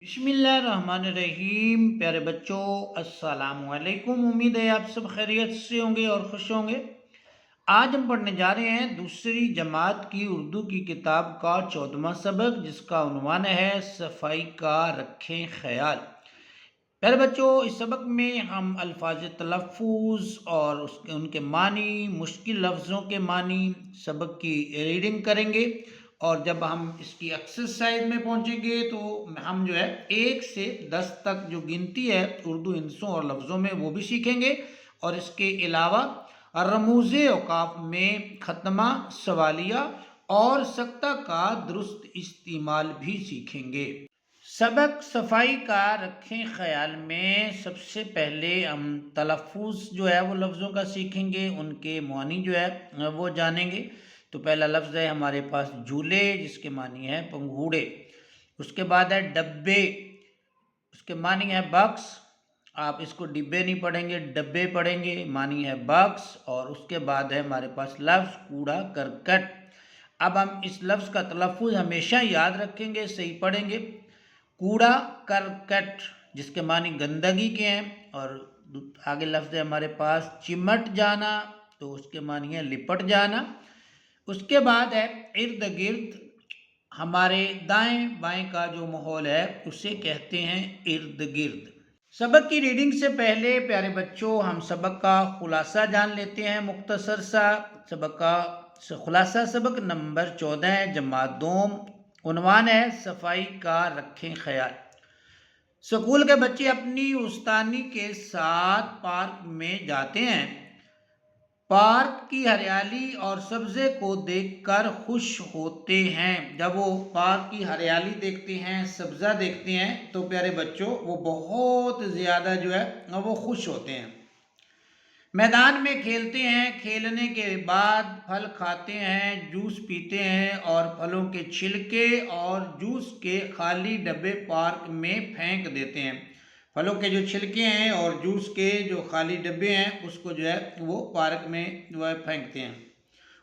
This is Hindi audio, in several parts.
बिस्मिल्लाहिर्रहमानिर्रहीम। प्यारे बच्चों, अस्सलामु अलैकुम। उम्मीद है आप सब खैरियत से होंगे और खुश होंगे। आज हम पढ़ने जा रहे हैं दूसरी जमात की उर्दू की किताब का 14वां सबक, जिसका उन्वान है सफाई का रखें ख्याल। प्यारे बच्चों, इस सबक में हम अल्फाज तलफ़ुज़ और उनके मानी, मुश्किल लफ्ज़ों के मानी, सबक की रीडिंग करेंगे। और जब हम इसकी एक्सरसाइज में पहुंचेंगे तो हम जो है 1 से 10 तक जो गिनती है उर्दू हिंसों और लफ्ज़ों में वो भी सीखेंगे। और इसके अलावा रमूज़ औक़ाफ़ में ख़त्मा, सवालिया और सख्ता का दुरुस्त इस्तेमाल भी सीखेंगे। सबक सफाई का रखें ख्याल में सबसे पहले हम तलफ़ुज़ जो है वो लफ्ज़ों का सीखेंगे, उनके मानी जो है वो जानेंगे। तो पहला लफ्ज़ है हमारे पास झूले, जिसके मानी है पंघूड़े। उसके बाद है डब्बे, उसके मानी है बक्स। आप इसको डिब्बे नहीं पढ़ेंगे, डब्बे पढ़ेंगे, मानी है बक्स। और उसके बाद है हमारे पास लफ्ज़ कूड़ा करकट। अब हम इस लफ्ज़ का तलफ़ुज़ हमेशा याद रखेंगे, सही पढ़ेंगे। कूड़ा करकट, जिसके मानी गंदगी के हैं। और आगे लफ्ज़ है हमारे पास चिमट जाना, तो उसके मानी है लिपट जाना। उसके बाद है इर्द गिर्द, हमारे दाएं बाएं का जो माहौल है उसे कहते हैं इर्द गिर्द। सबक की रीडिंग से पहले प्यारे बच्चों हम सबक का खुलासा जान लेते हैं मुख्तसर सा। सबक का खुलासा सबक नंबर 14 है, जमात दोम। उन्वान है सफाई का रखें ख्याल। स्कूल के बच्चे अपनी उस्तानी के साथ पार्क में जाते हैं। पार्क की हरियाली और सब्जे को देखकर खुश होते हैं। जब वो पार्क की हरियाली देखते हैं, सब्जा देखते हैं, तो प्यारे बच्चों वो बहुत ज़्यादा जो है वो खुश होते हैं। मैदान में खेलते हैं, खेलने के बाद फल खाते हैं, जूस पीते हैं और फलों के छिलके और जूस के खाली डब्बे पार्क में फेंक देते हैं। फलों के जो छिलके हैं और जूस के जो खाली डब्बे हैं उसको जो है वो पार्क में जो है फेंकते हैं।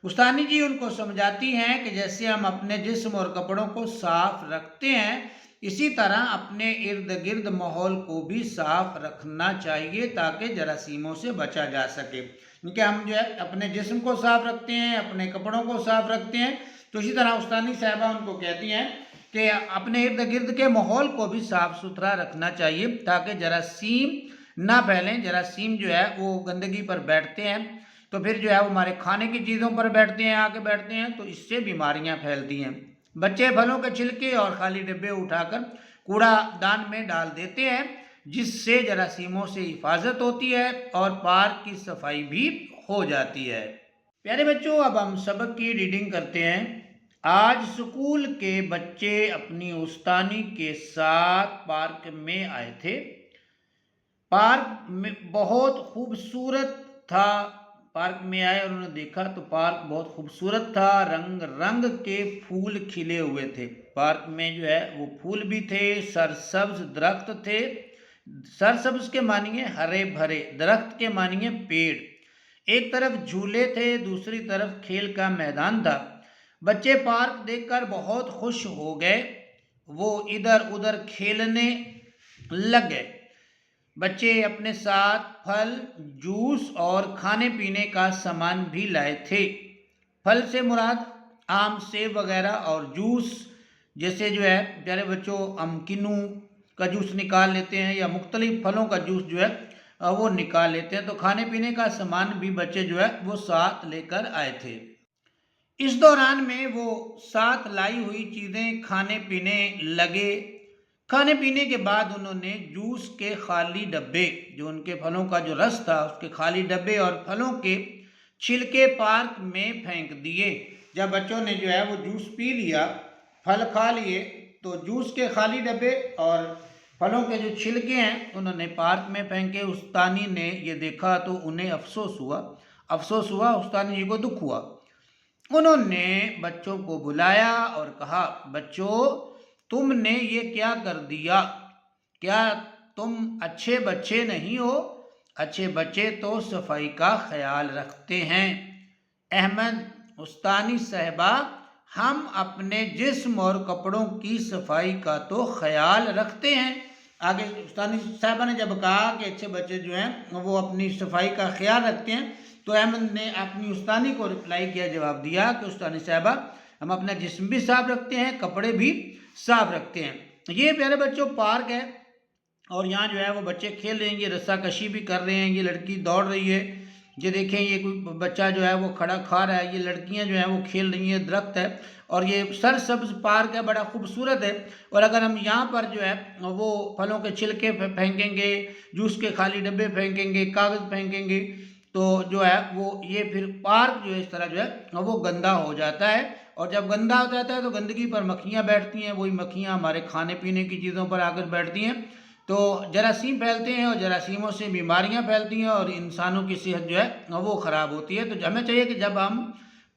उस्तानी जी उनको समझाती हैं कि जैसे हम अपने जिस्म और कपड़ों को साफ रखते हैं, इसी तरह अपने इर्द गिर्द माहौल को भी साफ रखना चाहिए ताकि जरासीमों से बचा जा सके। क्योंकि हम जो है अपने जिस्म को साफ रखते हैं, अपने कपड़ों को साफ रखते हैं, तो इसी तरह उस्तानी साहिबा उनको कहती हैं कि अपने इर्द गिर्द के माहौल को भी साफ सुथरा रखना चाहिए ताकि जरासीम ना फैलें। जरासीम जो है वो गंदगी पर बैठते हैं, तो फिर जो है वो हमारे खाने की चीज़ों पर बैठते हैं, आके बैठते हैं, तो इससे बीमारियां फैलती हैं। बच्चे फलों के छिलके और खाली डिब्बे उठाकर कूड़ादान में डाल देते हैं, जिससे जरासीमों से हिफाजत होती है और पार्क की सफाई भी हो जाती है। प्यारे बच्चों, अब हम सबक की रीडिंग करते हैं। आज स्कूल के बच्चे अपनी उस्तानी के साथ पार्क में आए थे। पार्क में बहुत खूबसूरत था। पार्क में आए और उन्होंने देखा तो पार्क बहुत खूबसूरत था। रंग रंग के फूल खिले हुए थे। पार्क में जो है वो फूल भी थे, सरसब्ज दरख्त थे। सरसब्ज के मानिए हरे भरे, दरख्त के मानिए पेड़। एक तरफ झूले थे, दूसरी तरफ खेल का मैदान था। बच्चे पार्क देखकर बहुत खुश हो गए। वो इधर उधर खेलने लग गए। बच्चे अपने साथ फल, जूस और खाने पीने का सामान भी लाए थे। फल से मुराद आम, सेब वगैरह, और जूस जैसे जो है प्यारे बच्चों हम किन्नू का जूस निकाल लेते हैं या मुख्तलिफ फलों का जूस जो है वो निकाल लेते हैं। तो खाने पीने का सामान भी बच्चे जो है वो साथ लेकर आए थे। इस दौरान में वो साथ लाई हुई चीज़ें खाने पीने लगे। खाने पीने के बाद उन्होंने जूस के खाली डब्बे, जो उनके फलों का जो रस था उसके खाली डब्बे और फलों के छिलके पार्क में फेंक दिए। जब बच्चों ने जो है वो जूस पी लिया, फल खा लिए, तो जूस के खाली डब्बे और फलों के जो छिलके हैं उन्होंने पार्क में फेंके। उस्तानी ने ये देखा तो उन्हें अफसोस हुआ। उस्तानी जी को दुख हुआ। उन्होंने बच्चों को बुलाया और कहा, बच्चों तुमने ये क्या कर दिया? क्या तुम अच्छे बच्चे नहीं हो? अच्छे बच्चे तो सफाई का ख्याल रखते हैं। अहमद उस्तानी साहिबा हम अपने जिस्म और कपड़ों की सफाई का तो ख्याल रखते हैं। आगे उस्तानी साहबा ने जब कहा कि अच्छे बच्चे जो हैं वो अपनी सफाई का ख्याल रखते हैं, तो अहमद ने अपनी उस्तानी को रिप्लाई किया, जवाब दिया कि उस्तानी साहबा हम अपना जिस्म भी साफ रखते हैं, कपड़े भी साफ रखते हैं। ये प्यारे बच्चों पार्क है और यहाँ जो है वो बच्चे खेल रहे हैं, ये रस्सा कशी भी कर रहे हैं, ये लड़की दौड़ रही है, ये देखें ये कोई बच्चा जो है वो खड़ा खा रहा है, ये लड़कियां जो है वो खेल रही हैं, दरख्त है और ये सरसब्ज पार्क है, बड़ा खूबसूरत है। और अगर हम यहाँ पर जो है वो फलों के छिलके फेंकेंगे, जूस के खाली डब्बे फेंकेंगे, कागज़ फेंकेंगे, तो जो है वो ये फिर पार्क जो है इस तरह जो है वो गंदा हो जाता है। और जब गंदा हो जाता है तो गंदगी पर मक्खियाँ बैठती हैं, वही मक्खियाँ हमारे खाने पीने की चीज़ों पर आकर बैठती हैं, तो जरासीम फैलते हैं और जरासीमों से बीमारियां फैलती हैं और इंसानों की सेहत जो है वो ख़राब होती है। तो हमें चाहिए कि जब हम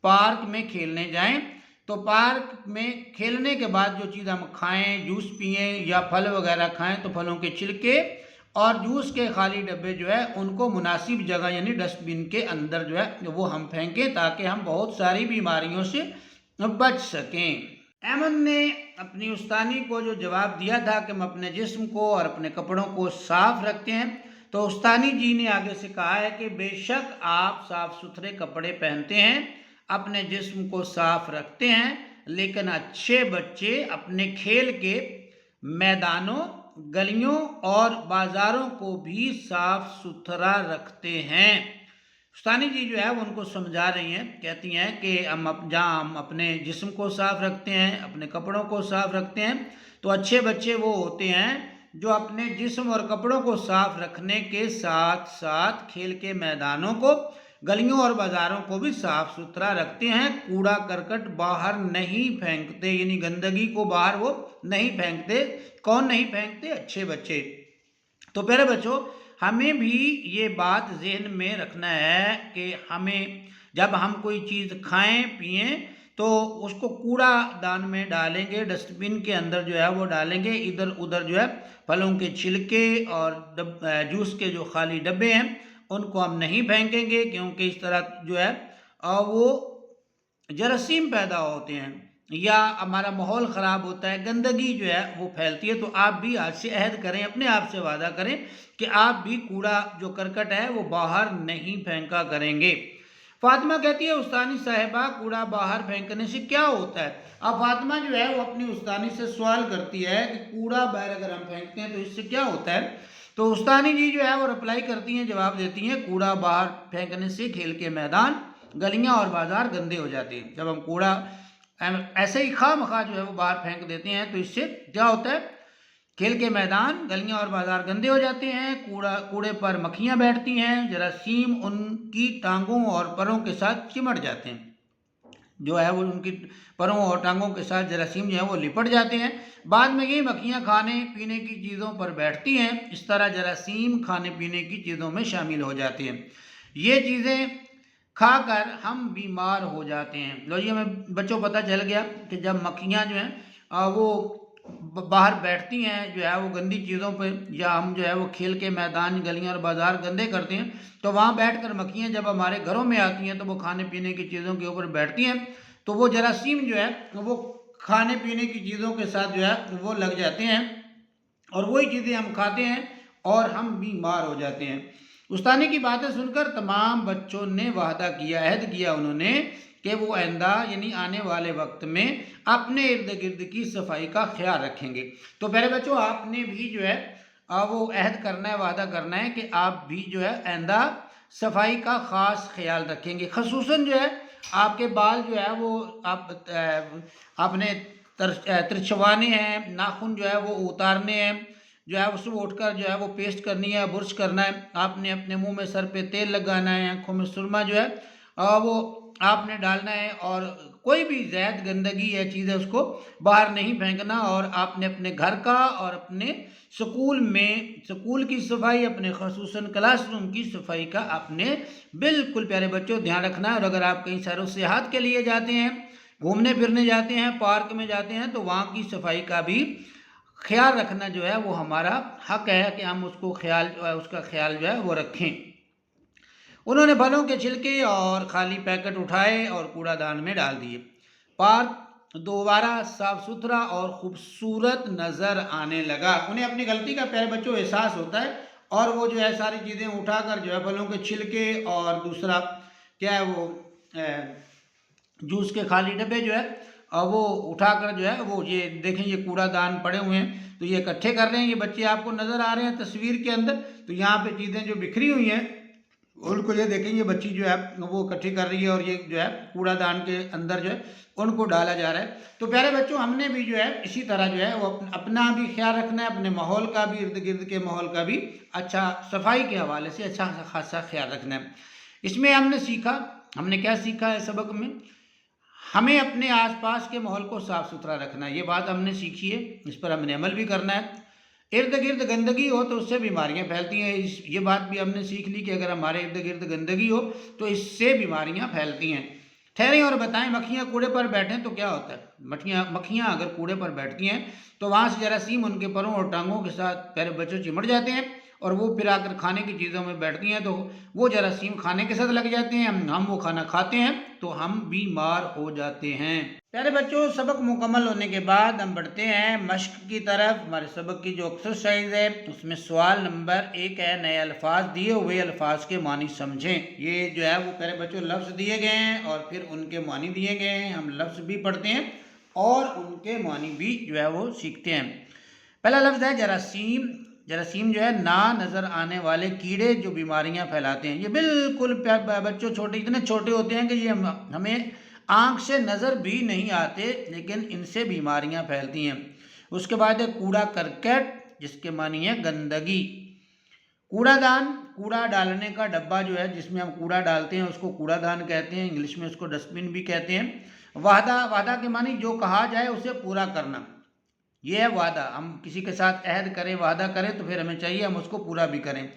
पार्क में खेलने जाएं तो पार्क में खेलने के बाद जो चीज़ हम खाएं, जूस पिएं या फल वगैरह खाएं, तो फलों के छिलके और जूस के खाली डब्बे जो है उनको मुनासिब जगह यानी डस्टबिन के अंदर जो है वो हम फेंकें, ताकि हम बहुत सारी बीमारियों से बच सकें। अहमद ने अपनी उस्तानी को जो जवाब दिया था कि हम अपने जिस्म को और अपने कपड़ों को साफ रखते हैं, तो उस्तानी जी ने आगे से कहा है कि बेशक आप साफ सुथरे कपड़े पहनते हैं, अपने जिस्म को साफ रखते हैं, लेकिन अच्छे बच्चे अपने खेल के मैदानों, गलियों और बाज़ारों को भी साफ सुथरा रखते हैं। उस्तानी जी जो है वो उनको समझा रही हैं, कहती हैं कि जहाँ हम अपने जिस्म को साफ रखते हैं, अपने कपड़ों को साफ रखते हैं, तो अच्छे बच्चे वो होते हैं जो अपने जिस्म और कपड़ों को साफ रखने के साथ साथ खेल के मैदानों को, गलियों और बाज़ारों को भी साफ सुथरा रखते हैं, कूड़ा करकट बाहर नहीं फेंकते, यानी गंदगी को बाहर वो नहीं फेंकते। कौन नहीं फेंकते? अच्छे बच्चे। तो प्यारे बच्चों, हमें भी ये बात जहन में रखना है कि हमें जब हम कोई चीज़ खाएं पिएं तो उसको कूड़ा दान में डालेंगे, डस्टबिन के अंदर जो है वो डालेंगे, इधर उधर जो है फलों के छिलके और जूस के जो खाली डब्बे हैं उनको हम नहीं फेंकेंगे, क्योंकि इस तरह जो है वो जरासीम पैदा होते हैं या हमारा माहौल ख़राब होता है, गंदगी जो है वो फैलती है। तो आप भी आज से अहद करें, अपने आप से वादा करें कि आप भी कूड़ा जो करकट है वो बाहर नहीं फेंका करेंगे। फातिमा कहती है उस्तानी साहिबा कूड़ा बाहर फेंकने से क्या होता है? अब फातिमा जो है वो अपनी उस्तानी से सवाल करती है कि कूड़ा बाहर अगर हम फेंकते हैं तो इससे क्या होता है? तो उस्तानी जी जो है वो रिप्लाई करती हैं, जवाब देती हैं, कूड़ा बाहर फेंकने से खेल के मैदान, गलियां और बाजार गंदे हो जाते हैं। जब हम कूड़ा ऐसे ही खामखा जो है वो बाहर फेंक देते हैं तो इससे क्या होता है? खेल के मैदान, गलियां और बाजार गंदे हो जाते हैं, कूड़े पर मक्खियां बैठती हैं, जरासीम उनकी टांगों और परों के साथ चिमट जाते हैं, जो है वो उनकी परों और टांगों के साथ जरासीम जो है वो लिपट जाते हैं। बाद में ये मक्खियाँ खाने पीने की चीज़ों पर बैठती हैं, इस तरह जरासीम खाने पीने की चीज़ों में शामिल हो जाते हैं। ये चीज़ें खाकर हम बीमार हो जाते हैं। लो जी, हमें बच्चों पता चल गया कि जब मक्खियाँ जो हैं वो बाहर बैठती हैं जो है वो गंदी चीज़ों पे, या हम जो है वो खेल के मैदान, गलियां और बाजार गंदे करते हैं, तो वहाँ बैठकर मक्खियाँ जब हमारे घरों में आती हैं तो वो खाने पीने की चीज़ों के ऊपर बैठती हैं, तो वो जरासीम जो है वो खाने पीने की चीज़ों के साथ जो है वो लग जाते हैं और वही चीज़ें हम खाते हैं और हम बीमार हो जाते हैं। उस्तानी की बातें सुनकर तमाम बच्चों ने वादा किया, अहद किया उन्होंने कि वो आइंदा यानी आने वाले वक्त में अपने इर्द गिर्द की सफाई का ख्याल रखेंगे। तो प्यारे बच्चों, आपने भी जो है वो अहद करना है, वादा करना है कि आप भी जो है आइंदा सफाई का ख़ास ख्याल रखेंगे। खसूसन जो है आपके बाल जो है वो आपने तिरछवाने हैं, नाखून जो है वो उतारने हैं, जो है सुबह उठकर जो है वो पेस्ट करनी है, बुर्श करना है, आपने अपने मुंह में, सर पे तेल लगाना है, आँखों में सुरमा जो है वो आपने डालना है, और कोई भी ज़ैद गंदगी या चीज़ है उसको बाहर नहीं फेंकना। और आपने अपने घर का और अपने स्कूल की सफाई, अपने खसूसन क्लासरूम की सफाई का आपने बिल्कुल प्यारे बच्चों ध्यान रखना है। और अगर आप कहीं सैर सेहत के लिए जाते हैं, घूमने फिरने जाते हैं, पार्क में जाते हैं, तो वहाँ की सफाई का भी ख्याल रखना जो है वो हमारा हक है कि हम उसका ख्याल जो है वो रखें। उन्होंने फलों के छिलके और खाली पैकेट उठाए और कूड़ादान में डाल दिए। पार्क दोबारा साफ सुथरा और खूबसूरत नज़र आने लगा। उन्हें अपनी गलती का प्यारे बच्चों एहसास होता है और वो जो है सारी चीज़ें उठाकर जो है फलों के छिलके और दूसरा क्या है वो जूस के खाली डब्बे जो है वो उठाकर जो है वो ये देखें ये कूड़ादान पड़े हुए हैं तो ये इकट्ठे कर रहे हैं। ये बच्चे आपको नज़र आ रहे हैं तस्वीर के अंदर। तो यहाँ पे चीज़ें जो बिखरी हुई हैं उनको ये देखें ये बच्ची जो है वो इकट्ठी कर रही है और ये जो है कूड़ादान के अंदर जो है उनको डाला जा रहा है। तो प्यारे बच्चों हमने भी जो है इसी तरह जो है वो अपना भी ख्याल रखना है, अपने माहौल का भी, इर्द गिर्द के माहौल का भी अच्छा सफाई के हवाले से अच्छा खासा ख्याल रखना है। इसमें हमने क्या सीखा है सबक में, हमें अपने आसपास के माहौल को साफ सुथरा रखना है। ये बात हमने सीखी है, इस पर हमने अमल भी करना है। इर्द गिर्द गंदगी हो तो उससे बीमारियां फैलती हैं। ये बात भी हमने सीख ली कि अगर हमारे इर्द गिर्द गंदगी हो तो इससे बीमारियां फैलती हैं। ठहरें और बताएं, मक्खियां कूड़े पर बैठें तो क्या होता है? मक्खियां अगर कूड़े पर बैठती हैं तो वहाँ से जरासीम उनके परों और टांगों के साथ प्यारे बच्चों चिमट जाते हैं और वो फिर आकर खाने की चीज़ों में बैठती हैं तो वो जरासीम खाने के साथ लग जाते हैं। हम वो खाना खाते हैं तो हम बीमार हो जाते हैं। प्यारे बच्चों सबक मुकम्मल होने के बाद हम बढ़ते हैं मश्क की तरफ। हमारे सबक की जो एक्सरसाइज है उसमें सवाल नंबर 1 है, नए अल्फाज दिए हुए अल्फाज के मानी समझें। ये जो है वो प्यारे बच्चों लफ्ज़ दिए गए हैं और फिर उनके मानी दिए गए हैं। हम लफ्ज़ भी पढ़ते हैं और उनके मानी भी जो है वो सीखते हैं। पहला लफ्ज़ है जरासीम। जरासीम जो है ना नज़र आने वाले कीड़े जो बीमारियां फैलाते हैं। ये बिल्कुल बच्चों छोटे इतने छोटे होते हैं कि ये हमें आँख से नज़र भी नहीं आते लेकिन इनसे बीमारियां फैलती हैं। उसके बाद है कूड़ा करकट जिसके मानी है गंदगी। कूड़ादान, कूड़ा डालने का डब्बा जो है जिसमें हम कूड़ा डालते हैं उसको कूड़ादान कहते हैं, इंग्लिश में उसको डस्टबिन भी कहते हैं। वादा, वादा के मानी जो कहा जाए उसे पूरा करना, ये है वादा। हम किसी के साथ अहद करें, वादा करें तो फिर हमें चाहिए हम उसको पूरा भी करें।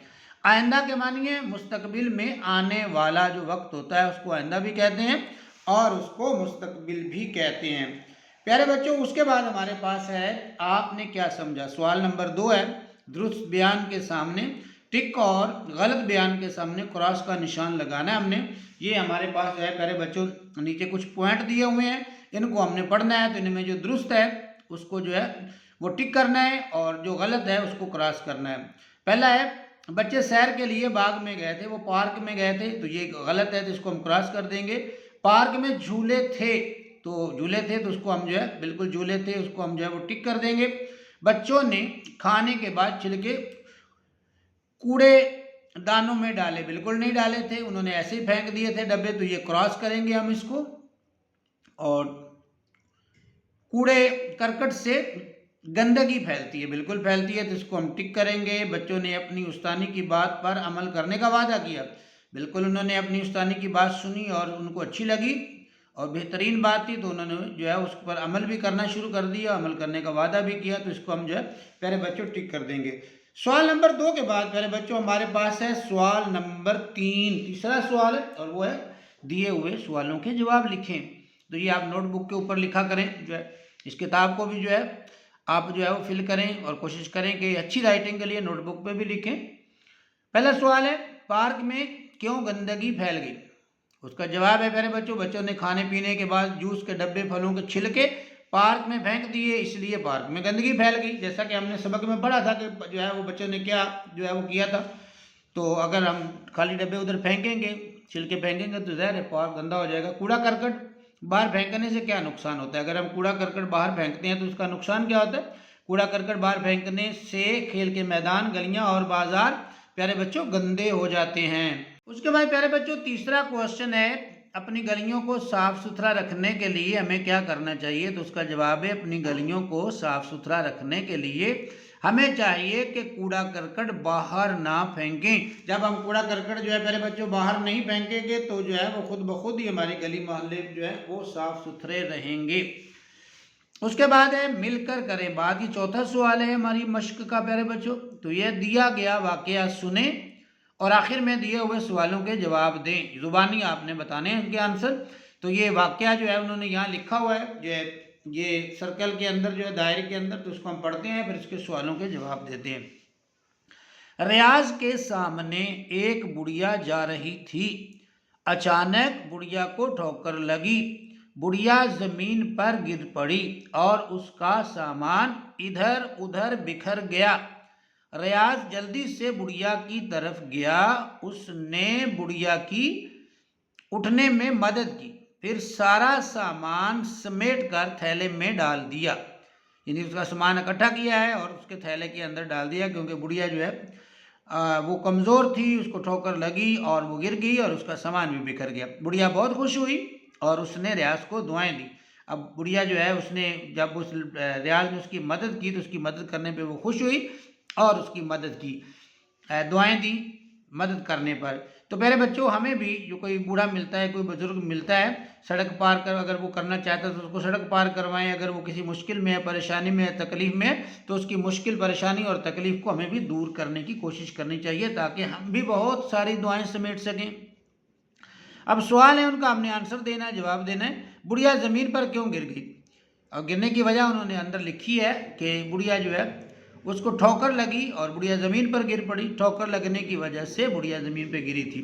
आइंदा के मानिए मुस्तकबिल में आने वाला जो वक्त होता है उसको आइंदा भी कहते हैं और उसको मुस्तकबिल भी कहते हैं। प्यारे बच्चों उसके बाद हमारे पास है आपने क्या समझा। सवाल नंबर 2 है, दुरुस्त बयान के सामने टिक और गलत बयान के सामने क्रॉस का निशान लगाना है हमने। ये हमारे पास है प्यारे बच्चों नीचे कुछ पॉइंट दिए हुए हैं, इनको हमने पढ़ना है। तो इनमें जो दुरुस्त है उसको जो है वो टिक करना है और जो गलत है उसको क्रॉस करना है। पहला है बच्चे सैर के लिए बाग में गए थे, वो पार्क में गए थे, तो ये गलत है तो इसको हम क्रॉस कर देंगे। पार्क में झूले थे तो उसको हम जो है बिल्कुल झूले थे उसको हम जो है वो टिक कर देंगे। बच्चों ने खाने के बाद छिलके कूड़े दानों में डाले, बिल्कुल नहीं डाले थे, उन्होंने ऐसे ही फेंक दिए थे डब्बे, तो ये क्रॉस करेंगे हम इसको। और कूड़े करकट से गंदगी फैलती है, बिल्कुल फैलती है, तो इसको हम टिक करेंगे। बच्चों ने अपनी उस्तानी की बात पर अमल करने का वादा किया, बिल्कुल उन्होंने अपनी उस्तानी की बात सुनी और उनको अच्छी लगी और बेहतरीन बात थी तो उन्होंने जो है उस पर अमल भी करना शुरू कर दिया, अमल करने का वादा भी किया, तो इसको हम जो है प्यारे बच्चों टिक कर देंगे। सवाल नंबर 2 के बाद प्यारे बच्चों हमारे पास है सवाल नंबर 3, तीसरा सवाल है और वो है दिए हुए सवालों के जवाब लिखें। तो ये आप नोटबुक के ऊपर लिखा करें, जो है इस किताब को भी जो है आप जो है वो फिल करें और कोशिश करें कि अच्छी राइटिंग के लिए नोटबुक पे भी लिखें। पहला सवाल है पार्क में क्यों गंदगी फैल गई। उसका जवाब है प्यारे बच्चों बच्चों ने खाने पीने के बाद जूस के डब्बे फलों के छिलके पार्क में फेंक दिए, इसलिए पार्क में गंदगी फैल गई। जैसा कि हमने सबक में पढ़ा था कि जो है वो बच्चों ने क्या जो है वो किया था। तो अगर हम खाली डब्बे उधर फेंकेंगे, छिलके फेंकेंगे तो ज़ाहिर है पार्क गंदा हो जाएगा। कूड़ा करकट बाहर फेंकने से क्या नुकसान होता है, अगर हम कूड़ा करकट बाहर फेंकते हैं तो उसका नुकसान क्या होता है। कूड़ा करकट बाहर फेंकने से खेल के मैदान, गलियां और बाजार प्यारे बच्चों गंदे हो जाते हैं। उसके बाद प्यारे बच्चों तीसरा क्वेश्चन है अपनी गलियों को साफ सुथरा रखने के लिए हमें क्या करना चाहिए। तो उसका जवाब है अपनी गलियों को साफ सुथरा रखने के लिए हमें चाहिए कि कूड़ा करकट बाहर ना फेंकें। जब हम कूड़ा करकट जो है प्यारे बच्चों बाहर नहीं फेंकेंगे तो जो है वो खुद ब खुद ही हमारी गली मोहल्ले जो है वो साफ सुथरे रहेंगे। उसके बाद है मिलकर करें बात। ये चौथा सवाल है हमारी मश्क का प्यारे बच्चों। तो यह दिया गया वाकया सुने और आखिर में दिए हुए सवालों के जवाब दें। जुबानी आपने बताने हैं इनके आंसर। तो ये वाकया जो है उन्होंने यहाँ लिखा हुआ है, जो ये सर्कल के अंदर जो है दायरे के अंदर, तो उसको हम पढ़ते हैं फिर इसके सवालों के जवाब देते हैं। रियाज के सामने एक बुढ़िया जा रही थी, अचानक बुढ़िया को ठोकर लगी, बुढ़िया जमीन पर गिर पड़ी और उसका सामान इधर उधर बिखर गया। रियाज जल्दी से बुढ़िया की तरफ गया। उसने बुढ़िया की उठने में मदद की, फिर सारा सामान समेट कर थैले में डाल दिया। यानी उसका सामान इकट्ठा किया है और उसके थैले के अंदर डाल दिया, क्योंकि बुढ़िया जो है वो कमज़ोर थी, उसको ठोकर लगी और वो गिर गई और उसका सामान भी बिखर गया। बुढ़िया बहुत खुश हुई और उसने रियाज को दुआएं दी। अब बुढ़िया जो है उसने जब उस रियाज ने उसकी मदद की तो उसकी मदद करने पे वो खुश हुई और उसकी मदद की, दुआएं दी मदद करने पर। तो मेरे बच्चों, हमें भी जो कोई बूढ़ा मिलता है, कोई बुजुर्ग मिलता है, सड़क पार कर अगर वो करना चाहता है तो उसको सड़क पार करवाएं। अगर वो किसी मुश्किल में है, परेशानी में है, तकलीफ में है, तो उसकी मुश्किल, परेशानी और तकलीफ को हमें भी दूर करने की कोशिश करनी चाहिए, ताकि हम भी बहुत सारी दुआएं समेट सकें। अब सवाल है उनका, हमने आंसर देना है, जवाब देना है। बुढ़िया ज़मीन पर क्यों गिर गई? और गिरने की वजह उन्होंने अंदर लिखी है कि बुढ़िया जो है उसको ठोकर लगी और बुढ़िया ज़मीन पर गिर पड़ी। ठोकर लगने की वजह से बुढ़िया ज़मीन पर गिरी थी।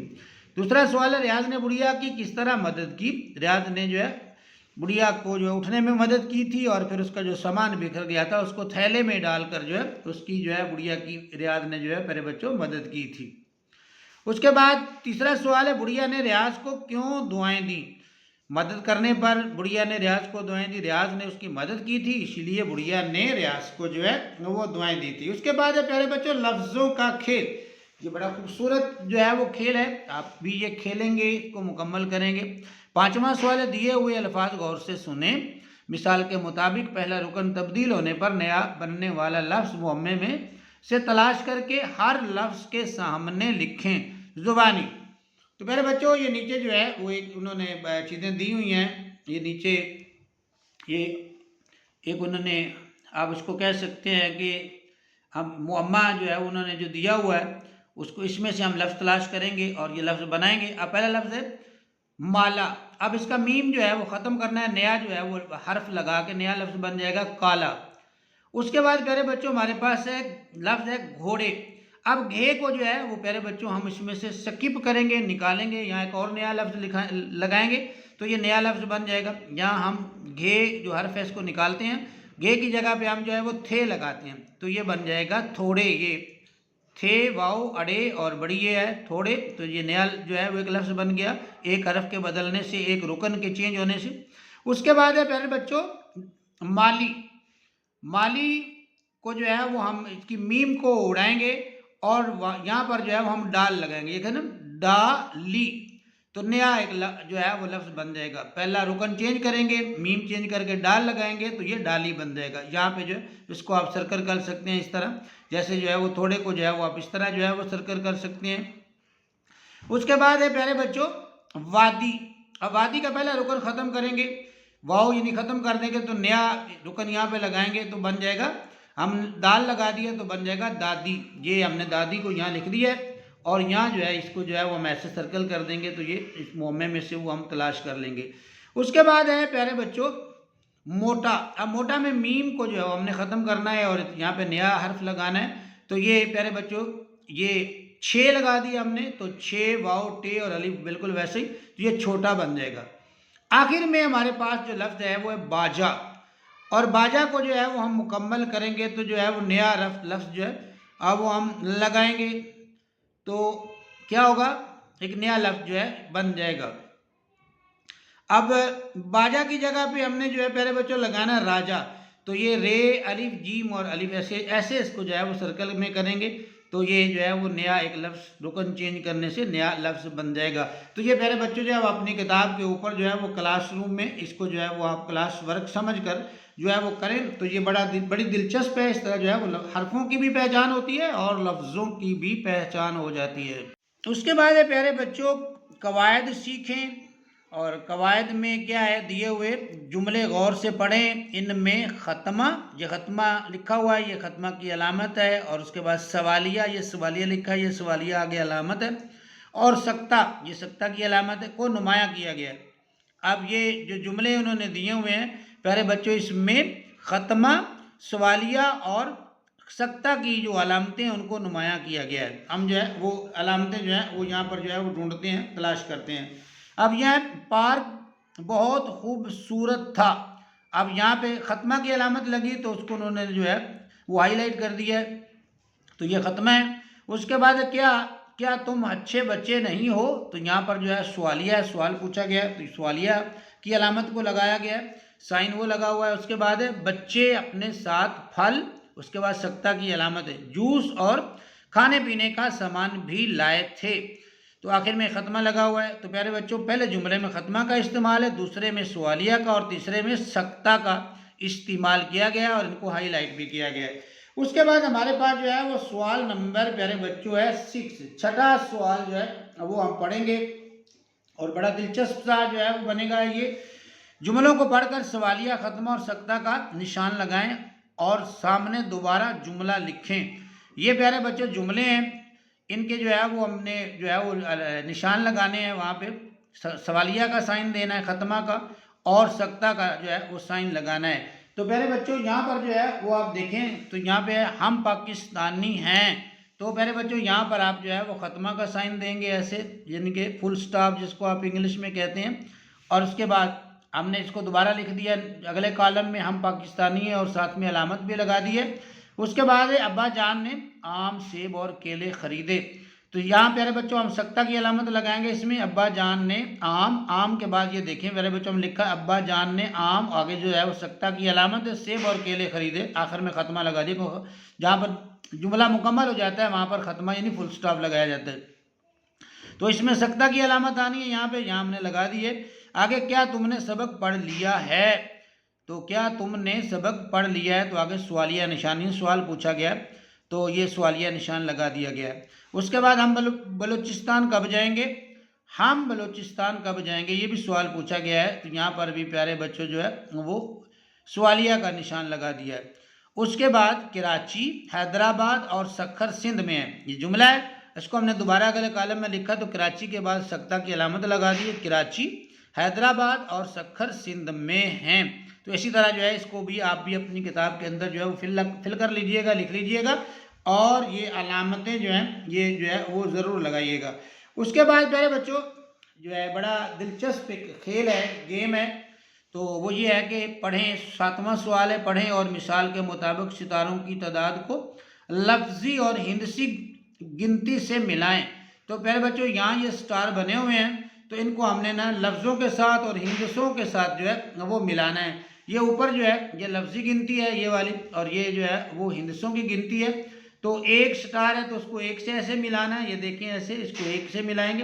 दूसरा सवाल है, रियाज ने बुढ़िया की किस तरह मदद की? रियाज ने जो है बुढ़िया को जो उठने में मदद की थी और फिर उसका जो सामान बिखर गया था उसको थैले में डालकर जो है उसकी जो है बुढ़िया की, रियाज ने जो है मेरे बच्चों मदद की थी। उसके बाद तीसरा सवाल है, बुढ़िया ने रियाज को क्यों दुआएं दी? मदद करने पर बुढ़िया ने रियाज को दुआएं दी। रियाज ने उसकी मदद की थी, इसीलिए बुढ़िया ने रियाज को जो है वो दुआएं दी थी। उसके बाद है प्यारे बच्चों लफ्ज़ों का खेल। ये बड़ा खूबसूरत जो है वो खेल है, आप भी ये खेलेंगे, इसको मुकम्मल करेंगे। पांचवा सवाल है, दिए हुए अल्फाज गौर से सुने। मिसाल के मुताबिक पहला रुकन तब्दील होने पर नया बनने वाला लफ्ज़ मुअम्मे में से तलाश करके हर लफ्ज़ के सामने लिखें ज़ुबानी। तो मेरे बच्चों, ये नीचे जो है वो एक उन्होंने चीज़ें दी हुई हैं। ये नीचे ये एक उन्होंने, आप उसको कह सकते हैं कि हम मुअम्मा जो है उन्होंने जो दिया हुआ है उसको, इसमें से हम लफ्ज़ तलाश करेंगे और ये लफ्ज़ बनाएंगे। अब पहला लफ्ज़ है माला। अब इसका मीम जो है वो ख़त्म करना है, नया जो है वो हर्फ लगा के नया लफ्ज़ बन जाएगा काला। उसके बाद प्यारे बच्चों हमारे पास है लफ्ज़ है घोड़े। अब घे को जो है वो प्यारे बच्चों हम इसमें से स्किप करेंगे, निकालेंगे, यहाँ एक और नया लफ्ज़ लिखा लगाएंगे तो ये नया लफ्ज़ बन जाएगा। यहाँ हम घे जो हर्फ है इसको निकालते हैं, घे की जगह पे हम जो है वो थे लगाते हैं तो ये बन जाएगा थोड़े। ये थे, वाव, अड़े और बड़ी ये है थोड़े। तो ये नया जो है वो एक लफ्ज़ बन गया, एक हरफ के बदलने से, एक रुकन के चेंज होने से। उसके बाद है प्यारे बच्चों माली। माली को जो है वो हम इसकी मीम को उड़ाएंगे और यहाँ पर जो है वो हम डाल लगाएंगे, ये है ना डाली। तो नया एक जो है वो लफ्ज़ बन जाएगा। पहला रुकन चेंज करेंगे, मीम चेंज करके डाल लगाएंगे तो ये डाली बन जाएगा। यहाँ पे जो है इसको आप सर्कल कर सकते हैं इस तरह, जैसे जो है वो थोड़े को जो है वो आप इस तरह जो है वो सर्कल कर सकते हैं। उसके बाद है प्यारे बच्चों वादी। अब वादी का पहला रुकन ख़त्म करेंगे, वाव यानी ख़त्म कर देंगे तो नया रुकन यहाँ पे लगाएंगे तो बन जाएगा, हम दाल लगा दिए तो बन जाएगा दादी। ये हमने दादी को यहाँ लिख दिया है और यहाँ जो है इसको जो है वो हम ऐसे सर्कल कर देंगे तो ये इस मुअम्मे में से वो हम तलाश कर लेंगे। उसके बाद है प्यारे बच्चों मोटा। अब मोटा में मीम को जो है हमने ख़त्म करना है और यहाँ पे नया हर्फ लगाना है। तो ये प्यारे बच्चों ये छः लगा दिया हमने तो छः, वाव, टे और अलिफ बिल्कुल वैसे ही, तो ये छोटा बन जाएगा। आखिर में हमारे पास जो लफ्ज़ है वो है बाजा। और बाजा को जो है वो हम मुकम्मल करेंगे तो जो है वो नया लफ्ज़ जो है अब वो हम लगाएंगे तो क्या होगा, एक नया लफ्ज़ जो है बन जाएगा। अब बाजा की जगह पे हमने जो है प्यारे बच्चों लगाना राजा। तो ये रे, अलिफ, जीम और अलिफ ऐसे ऐसे इसको जो है वो सर्कल में करेंगे तो ये जो है वो नया एक लफ्ज़ रुकन चेंज करने से नया लफ्ज़ बन जाएगा। तो ये प्यारे बच्चों जो है वो अपनी किताब के ऊपर जो है वो क्लासरूम में इसको जो है वो आप क्लास वर्क समझ कर जो है वो करें तो ये बड़ी दिलचस्प है। इस तरह जो है वो हरफों की भी पहचान होती है और लफ्ज़ों की भी पहचान हो जाती है। उसके बाद है प्यारे बच्चों कवायद सीखें। और कवायद में क्या है, दिए हुए जुमले गौर से पढ़ें, इनमें ख़त्मा, ये ख़त्मा लिखा हुआ है, ये ख़त्मा की अलामत है। और उसके बाद सवालिया, ये सवालिया लिखा है, ये सवालिया आगे अलामत है। और सक्ता, ये सक्ता की अलामत है, को नुमाया किया गया है। अब ये जो जुमले उन्होंने दिए हुए हैं प्यारे बच्चों, इसमें ख़त्मा, सवालिया और सक्ता की जो अलामतें हैं उनको नुमाया किया गया है। हम जो है वो अलामतें जो है वो यहाँ पर जो है वो ढूंढते हैं, तलाश करते हैं। अब यह पार्क बहुत खूबसूरत था। अब यहाँ पे ख़त्मा की अलामत लगी तो उसको उन्होंने जो है वो हाईलाइट कर दिया है, तो ये ख़त्मा है। उसके बाद क्या क्या तुम अच्छे बच्चे नहीं हो, तो यहाँ पर जो है सवालिया सवाल पूछा गया है, तो सवालिया की अलामत को लगाया गया है, साइन वो लगा हुआ है। उसके बाद है बच्चे अपने साथ फल, उसके बाद सख्ता की अलामत है जूस और खाने पीने का सामान भी लाए थे, तो आखिर में ख़त्मा लगा हुआ है। तो प्यारे बच्चों पहले जुमले में ख़त्मा का इस्तेमाल है, दूसरे में सवालिया का और तीसरे में सख्ता का इस्तेमाल किया गया और इनको हाईलाइट भी किया गया है। उसके बाद हमारे पास जो है वो सवाल नंबर प्यारे बच्चों है 6, छठा सवाल जो है वो हम पढ़ेंगे और बड़ा दिलचस्प सा जो है वो बनेगा। ये जुमलों को पढ़कर सवालिया ख़त्मा और सख्ता का निशान लगाएं और सामने दोबारा जुमला लिखें। ये प्यारे बच्चों जुमले हैं, इनके जो है वो हमने जो है वो निशान लगाने हैं, वहाँ पे सवालिया का साइन देना है ख़त्मा का और सख्ता का जो है वो साइन लगाना है। तो प्यारे बच्चों यहाँ पर जो है वो आप देखें तो यहाँ पे हम पाकिस्तानी हैं, तो प्यारे बच्चों यहाँ पर आप जो है वो ख़त्मा का साइन देंगे ऐसे, यानी कि फुल स्टॉप जिसको आप इंग्लिश में कहते हैं, और उसके बाद हमने इसको दोबारा लिख दिया अगले कॉलम में हम पाकिस्तानी है और साथ में अलामत भी लगा दी है। उसके बाद अब्बा जान ने आम सेब और केले खरीदे, तो यहाँ प्यारे बच्चों हम सख्ता की अलामत लगाएंगे इसमें, अब्बा जान ने आम के बाद ये देखें प्यारे बच्चों हम लिखा अब्बा जान ने आम, आगे जो है वो सख्ता की अलामत है सेब और केले खरीदे, आखिर में ख़त्मा लगा दिया। जहाँ पर जुमला मुकम्मल हो जाता है वहाँ पर ख़त्मा यानी फुल स्टॉप लगाया जाता है, तो इसमें सख्ता की अलामत आनी है यहाँ पे, यहाँ हमने लगा दी है। आगे क्या तुमने सबक पढ़ लिया है, तो क्या तुमने सबक पढ़ लिया है, तो आगे सवालिया निशानी सवाल पूछा गया तो ये सवालिया निशान लगा दिया गया है। उसके बाद हम बलूचिस्तान कब जाएंगे, हम बलूचिस्तान कब जाएंगे ये भी सवाल पूछा गया है, तो यहाँ पर भी प्यारे बच्चों जो है वो सवालिया का निशान लगा दिया है। उसके बाद कराची, हैदराबाद और सखर सिंध में है, ये जुमला है, इसको हमने दोबारा अगले कॉलम में लिखा तो कराची के बाद सख्ता की अलामत लगा दी है, कराची, हैदराबाद और सखर सिंध में हैं। तो इसी तरह जो है इसको भी आप भी अपनी किताब के अंदर जो है वो फिल कर लीजिएगा, लिख लीजिएगा और ये अलामतें जो हैं ये जो है वो ज़रूर लगाइएगा। उसके बाद प्यारे बच्चों जो है बड़ा दिलचस्प एक खेल है, गेम है, तो वो ये है कि पढ़ें, 7वां सवाल है, पढ़ें और मिसाल के मुताबिक सितारों की तादाद को लफ्जी और हिंदसी गिनती से मिलाएं। तो प्यारे बच्चों यहाँ ये स्टार बने हुए हैं तो इनको हमने ना लफ्ज़ों के साथ और हिंदसों के साथ जो है वो मिलाना है। ये ऊपर जो है ये लफ्ज़ी गिनती है ये वाली, और ये जो है वो हिंदसों की गिनती है। तो एक स्टार है तो उसको एक से ऐसे मिलाना है, ये देखें ऐसे, इसको एक से मिलाएंगे।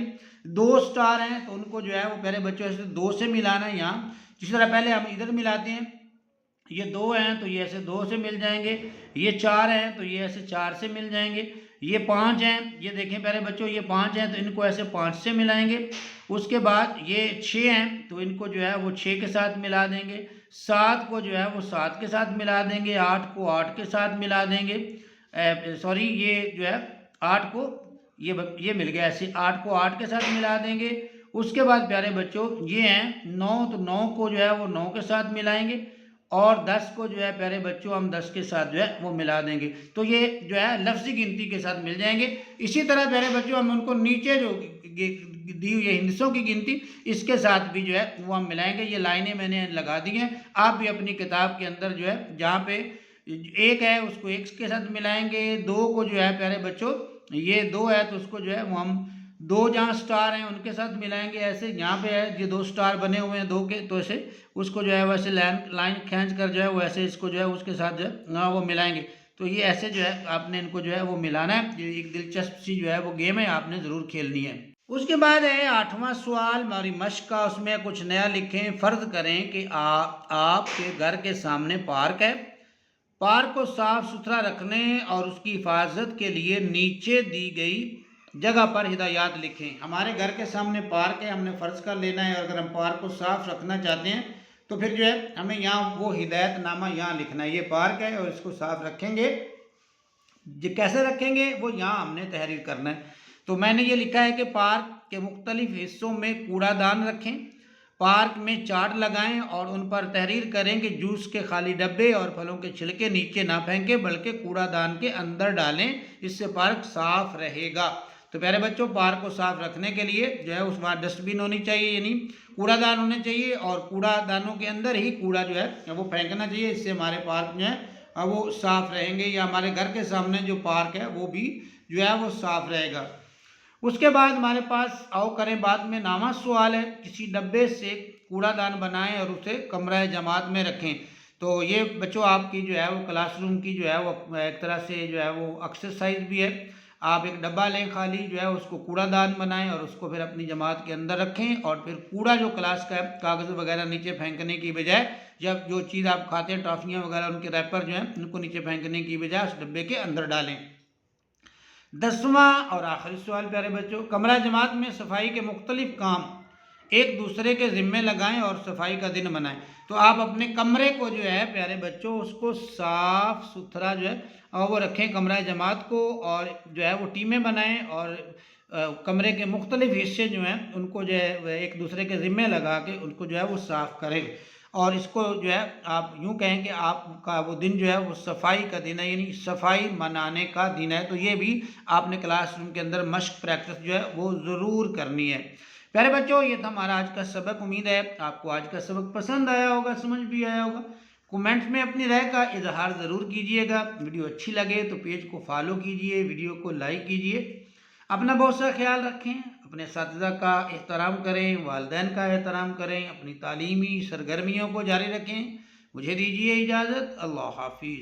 2 स्टार हैं तो उनको जो है वो प्यारे बच्चों ऐसे 2 से मिलाना है। यहाँ जिस तरह पहले हम इधर मिलाते हैं, ये 2 हैं तो ये ऐसे 2 से मिल जाएंगे, ये 4 हैं तो ये ऐसे 4 से मिल जाएंगे, ये 5 हैं, ये देखें प्यारे बच्चों ये 5 हैं तो इनको ऐसे 5 से मिलाएंगे। उसके बाद ये 6 हैं तो इनको जो है वो 6 के साथ मिला देंगे, 7 को जो है वो 7 के साथ मिला देंगे, 8 को 8 के साथ मिला देंगे, सॉरी ये जो है 8 को ये मिल गया ऐसे, 8 को 8 के साथ मिला देंगे। उसके बाद प्यारे बच्चों ये हैं 9, तो 9 को जो है वो 9 के साथ मिलाएंगे और 10 को जो है प्यारे बच्चों हम 10 के साथ जो है वो मिला देंगे, तो ये जो है लफ्ज़ी गिनती के साथ मिल जाएंगे। इसी तरह प्यारे बच्चों हम उनको नीचे जो दी हुई है हिंदसों की गिनती इसके साथ भी जो है वो हम मिलाएंगे। ये लाइनें मैंने लगा दी हैं, आप भी अपनी किताब के अंदर जो है जहाँ पे 1 है उसको 1 के साथ मिलाएंगे, 2 को जो है प्यारे बच्चों ये 2 है तो उसको जो है वो हम 2 जहाँ स्टार हैं उनके साथ मिलाएंगे, ऐसे यहाँ पे है ये 2 स्टार बने हुए हैं 2 के, तो ऐसे उसको जो है वैसे लाइन खींच कर जो है वो ऐसे इसको जो है उसके साथ जो है ना वो मिलाएंगे। तो ये ऐसे जो है आपने इनको जो है वो मिलाना है, ये एक दिलचस्प सी जो है वो गेम है, आपने ज़रूर खेलनी है। उसके बाद है 8वां सवाल हमारी मश्क का, उसमें कुछ नया लिखें। फ़र्ज़ करें कि आपके घर के सामने पार्क है, पार्क को साफ सुथरा रखने और उसकी हिफाजत के लिए नीचे दी गई जगह पर हिदायत लिखें। हमारे घर के सामने पार्क है, हमने फ़र्ज़ कर लेना है, और अगर हम पार्क को साफ रखना चाहते हैं तो फिर जो है हमें यहाँ वो हिदायतनामा यहाँ लिखना है, ये पार्क है और इसको साफ रखेंगे, कैसे रखेंगे वो यहाँ हमने तहरीर करना है। तो मैंने ये लिखा है कि पार्क के मुख्तलिफ हिस्सों में कूड़ादान रखें, पार्क में चार्ट लगाएं और उन पर तहरीर करें कि जूस के खाली डब्बे और फलों के छिलके नीचे ना फेंकें बल्कि कूड़ादान के अंदर डालें, इससे पार्क साफ रहेगा। तो प्यारे बच्चों, पार्क को साफ रखने के लिए जो है उस वहाँ डस्टबिन होनी चाहिए, यानी कूड़ादान होने चाहिए, और कूड़ादानों के अंदर ही कूड़ा जो है वो फेंकना चाहिए। इससे हमारे पार्क जो है वो साफ रहेंगे, या हमारे घर के सामने जो पार्क है वो भी जो है वो साफ रहेगा। उसके बाद हमारे पास आओ करें बात में नामा सवाल है, किसी डब्बे से कूड़ादान बनाएं और उसे कमरा जमात में रखें। तो ये बच्चों आपकी जो है वो क्लासरूम की जो है वो एक तरह से जो है वो एक्सरसाइज भी है। आप एक डब्बा लें खाली, जो है उसको कूड़ादान बनाएं और उसको फिर अपनी जमात के अंदर रखें, और फिर कूड़ा जो क्लास का कागज़ वगैरह नीचे फेंकने की बजाय, जब जो चीज़ आप खाते हैं टॉफ़ियाँ वगैरह उनके रैपर जो हैं उनको नीचे फेंकने की बजाय उस डब्बे के अंदर डालें। 10वां और आखिरी सवाल प्यारे बच्चों, कमरा जमात में सफाई के मुख्तलिफ काम एक दूसरे के ज़िम्मे लगाएं और सफाई का दिन बनाएं। तो आप अपने कमरे को जो है प्यारे बच्चों उसको साफ़ सुथरा जो है वो रखें कमरा जमात को, और जो है वो टीमें बनाएं, और कमरे के मुख्तलिफ हिस्से जो हैं उनको जो है एक दूसरे के ज़िम्मे लगा के उनको जो है वो साफ़ करें। और इसको जो है आप यूँ कहें कि आपका वो दिन जो है वो सफाई का दिन है, यानी सफाई मनाने का दिन है। तो ये भी आपने क्लासरूम के अंदर मश्क प्रैक्टिस जो है वो ज़रूर करनी है। प्यारे बच्चों, ये था हमारा आज का सबक। उम्मीद है आपको आज का सबक पसंद आया होगा, समझ भी आया होगा। कमेंट्स में अपनी राय का इजहार ज़रूर कीजिएगा। वीडियो अच्छी लगे तो पेज को फॉलो कीजिए, वीडियो को लाइक कीजिए। अपना बहुत सा ख्याल रखें, अपने असातिज़ा का एहतराम करें, वालिदैन का एहतराम करें, अपनी तालीमी सरगर्मियों को जारी रखें। मुझे दीजिए इजाज़त। अल्लाह हाफिज़।